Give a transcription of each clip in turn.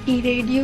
ఈ రేడియో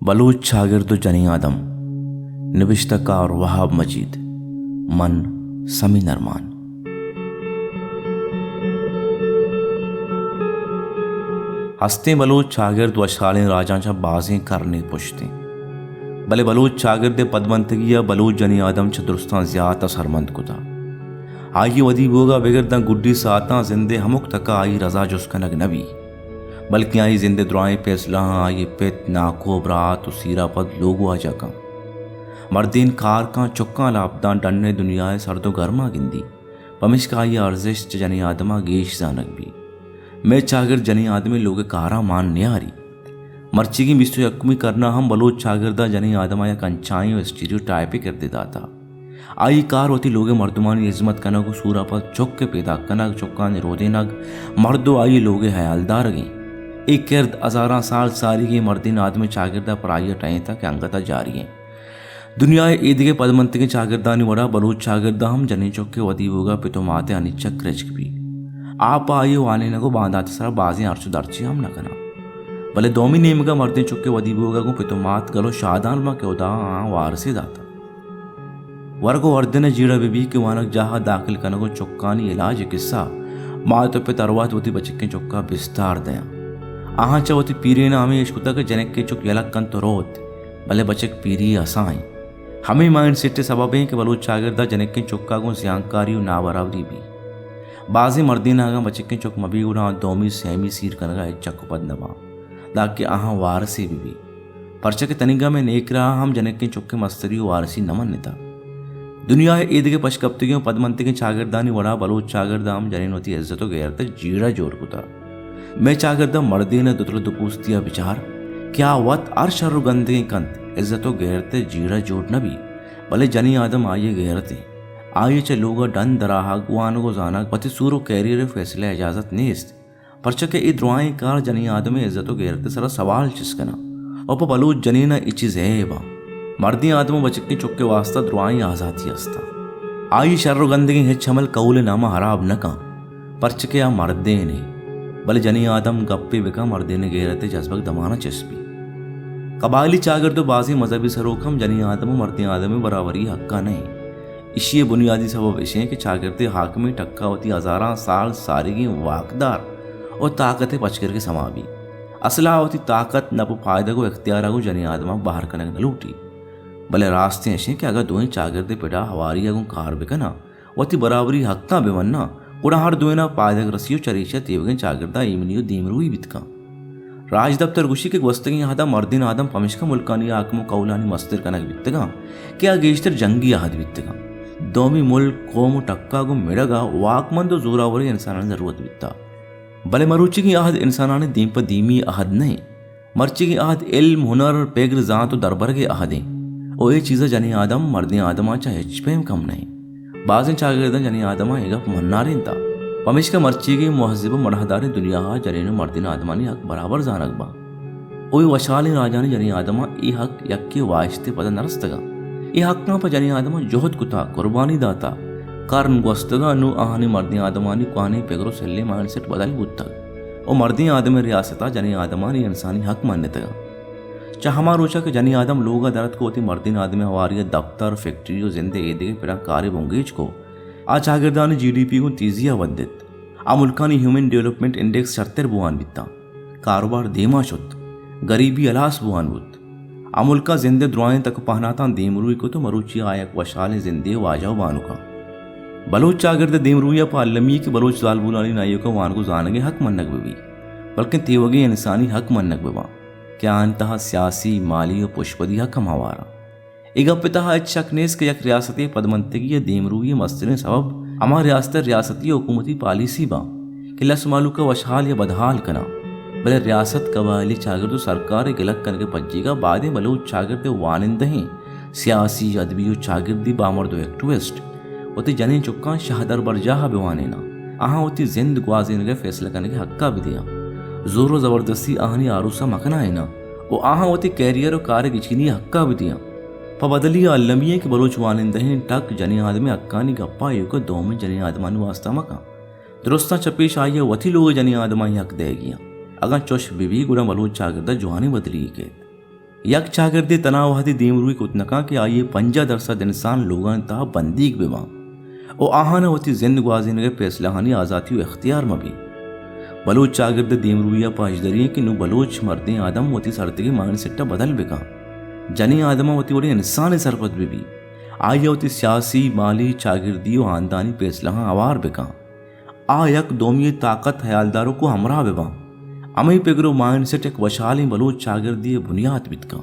बलूच शागिर्द जनी आदम नविश्तकार वहाब मजीद मन समी नरमान। हस्ते बलूच शागिर्द वशालें राजांच्या बाजें करने पुश्ते भले बलूच शागिर्द पदमंतगिया बलूच जनी आदम चतुरस्तां ज्यादा सरमंद कुता आई वदी बोगा बिगरदा गुड्डी साता जिंदे हमुक तका आई रजा जुस्कनग नबी बल्कि आई जिंदे दुआएं फैसला आई पेत नाको बरात उसीरा पद लोगो आ जाका मर्दीन कार का चुक्का लापदा डन्ने दुनिया सर्दो गर्मा गिंदी पमिश का आई अर्जिश जनी आदमा गेश जानक भी मैं चागर जनी आदमी लोगे कारा मान न्यारी मर्ची की मिस्तु यकमी करना हम बलोच चागरदा जनी आदमा या कंचाई और स्टीरियोटाइप कर देता था आई कार होती लोगे मर्दुमानी इज्जत कनक सूरा पर चौक के पैदा कनक चौका ने रोदे नग मर्दो आई लोगे हयालदार गई एक किरद हजारा साल सारी की मर्दिन आदमी चागिरदा पर आई टाइम तक अंगता जारी है दुनिया ईद के पदमंत के चागिरदानी वड़ा बलूच चागिरदा हम जनी चौक के वदी होगा पितो माते अनिचक रचक भी आप आई वाले नगो बांधाते सारा बाजी अर्चु दर्ची हम न कना भले दोमी नेम का मर्दे चौक के वदी होगा को पितो मात गलो शादान मा क्यों दा वारसी दाता वर्गो वर्धन जीड़ा बीबी के वानक जहा दाखिल कनको चौक्कानी इलाज किस्सा मात पे तरवात होती बचक के चौक्का विस्तार दया आहा चवती पीरी ना हमें इश्कुता के जनक के चुक यलक कन तो रोत भले बचक पीरी असाई हमें माइंड सेट सबब के बलूच चागिरदा जनक के चुक्का को सियांकारी ना बराबरी भी बाजी मर्दी नागा बचक के चुक मबी उड़ा दोमी सेमी सीर कनगा चक पद नबा दाके आहा वारसी बीबी परचक तनिगा में नेक रहा हम जनक के चुक के मस्तरी वारसी नमन नेता दुनिया ईद के पशकप्तियों पदमंती के चागिरदानी वड़ा बलूच चागिरदाम जनीनोती इज्जतो गैर तक जीड़ा जोर कुता मैं चागिरदा मर्दी ने दुतल दुपूस्तिया विचार क्या वत अर शर्र गंदे कंत इज्जतो गैर ते जीड़ा जोड़ नबी भले जनी आदम आइए गैरते आइए चे लोगा डन दराहा गुआन को जाना पति सूरो कैरियर फैसले इजाजत नेस्त परचके ई दुआएं कार जनी आदम इज्जतो गैरते सरा सवाल चिसकना और बलूच जनीना इचिज है मर्दी आदमो बचक्की चुक्के वास्ता दुआई आजाती अस्ता आई शर्र गंदगी है छमल कौल नामा हराब नका परचके आ मर्दे ने भले जनी आदम गप्पे बिका मर्दे ने गेरते जज्बक दमाना चस्पी कबायली चागर तो बाजी मजहबी सरोखम जनी आदम मर्दी आदम बराबरी हक्का नहीं इसी बुनियादी सबब विषय के चागिरते हाकमी टक्का होती हजारा साल सारिगी वाकदार और ताकत पचकर के समाबी असला होती ताकत नप फायदा को इख्तियार को जनी आदमा बाहर कनक न लूटी भले रास्ते ऐसे कि अगर दोई चागिरदे पेड़ा हवारी अगुं कार बिकना वती बराबरी हक्का बेवन्ना उड़ा हर दोना पायदक रसियो चरीशा तेवगे चागिरदा इमनियो दीमरुई बितका राज दफ्तर गुशी के वस्तगी हदा मर्दिन आदम पमिशका मुल्कानी आकमो कौलानी मस्तिर कनक बितगा क्या गेश्तर जंगी आहद बितगा दोमी मुल्क कौम टक्का गु मिड़गा वाकमंदो जोरावरी इंसाना जरूरत बिता भले मरुचि की आहद इंसाना ने दीम पर दीमी आहद नहीं मर्ची की आहद इल्म हुनर पेगर जात दरबर के आहदें ओ ये चीज़ जनी आदम मर्दी आदमा चाहे पेम कम नहीं बाज़ चागिरदन जनी आदमा एगा मन्नारिन था पमिश का मर्ची की महजिब मरहदारी दुनिया जनी मर्दिन आदमानी हक बराबर जानक बा ओ वशाली राजानी जनी आदमा ई हक यक्की वाइस्ते पद नरस्तगा ई हक ना पर जनी आदमा जोहद कुता कुर्बानी दाता कारण गोस्तगा नु आहानी मर्दी आदमानी कुआनी पेगरो सेल्ले माइंडसेट बदल बुत्ता ओ मर्दी आदम रियासता जनी आदमानी इंसानी हक मान्यता चाहमा रोचा के जनी आदम लोगा दरद को होती मर्दिन आदमी हवारी दफ्तर फैक्ट्री जिंदे एदे पिड़ा कार्य बोंगेज को आ चागिरदानी जीडीपी को तीजिया वद्दित आ मुल्कानी ह्यूमन डेवलपमेंट इंडेक्स 76 बुआन बिता कारोबार देमा शुद्ध गरीबी अलास बुआन बुत आ मुल्का जिंदे दुआएं तक पहनाता देमरुई को तो मरुची आयक वशाले जिंदे वाजाओ बानु का बलोच चागिरद देमरुया पर अल्लमी के बलोच जालबुलानी नाइयों का वान को जानगे हक मन्नक भी बल्कि तेवगे इंसानी हक मन्नक बा क्या अंतहा सियासी माली और पुष्पदी हक हमारा इगपिता शकनेस के यक रियासती पदमंतगी देमरूई मस्तिन सबब हमार रियासत रियासती हुकूमती पॉलिसी बा कि लसमालू का वशाल या बदहाल कना भले रियासत कबायली चागिर तो सरकार गिलक करके पज्जीगा बाद बलूच चागिर वानिंद हैं सियासी अदबी चागिरदी बामर्दो एक्टिविस्ट होती जने चुक्का शाहदर बरजाहा बेवाने ना आहा होती जिंद ग्वाजीन के फैसला करने के हक्का भी दिया जोरो जबरदस्ती आहनी आरूसा मखना है ना वो आहा होती कैरियर और कार्य गिचीनी हक्का भी दिया पबदली अल्लमिये के बलोच वानिंदहीन टक जनी आदमी अक्कानी गप्पा युग दो में जनी आदमानु वास्ता मका दुरुस्ता चपेश आइए वथी लोग जनी आदमा यक दे गया अगर चोश बीबी गुड़ा बलूच चागिरदा जुहानी बदली के यक चागिरदे तनाव हदी दीमरुई कुतनका के आइए 50% इंसान लोगन ता बंदीक बेवा ओ आहाना होती जिंदगी ने फैसला हानी आज़ादी व इख्तियार में भी बलूच चागिरद दीमरुइया पाजदरी कि नु बलूच मर्दे आदम होती सरदगी मान सिट्टा बदल बेका जनी आदमा होती बड़ी इंसान सरपत भी आइया होती सियासी माली चागिरदी व खानदानी फैसला आवार बेका आ यक दोमी ताकत हयालदारों को हमरा बेबा अमी पेगरो माइंड सेट एक वशाली बलूच चागिरदी बुनियाद बितका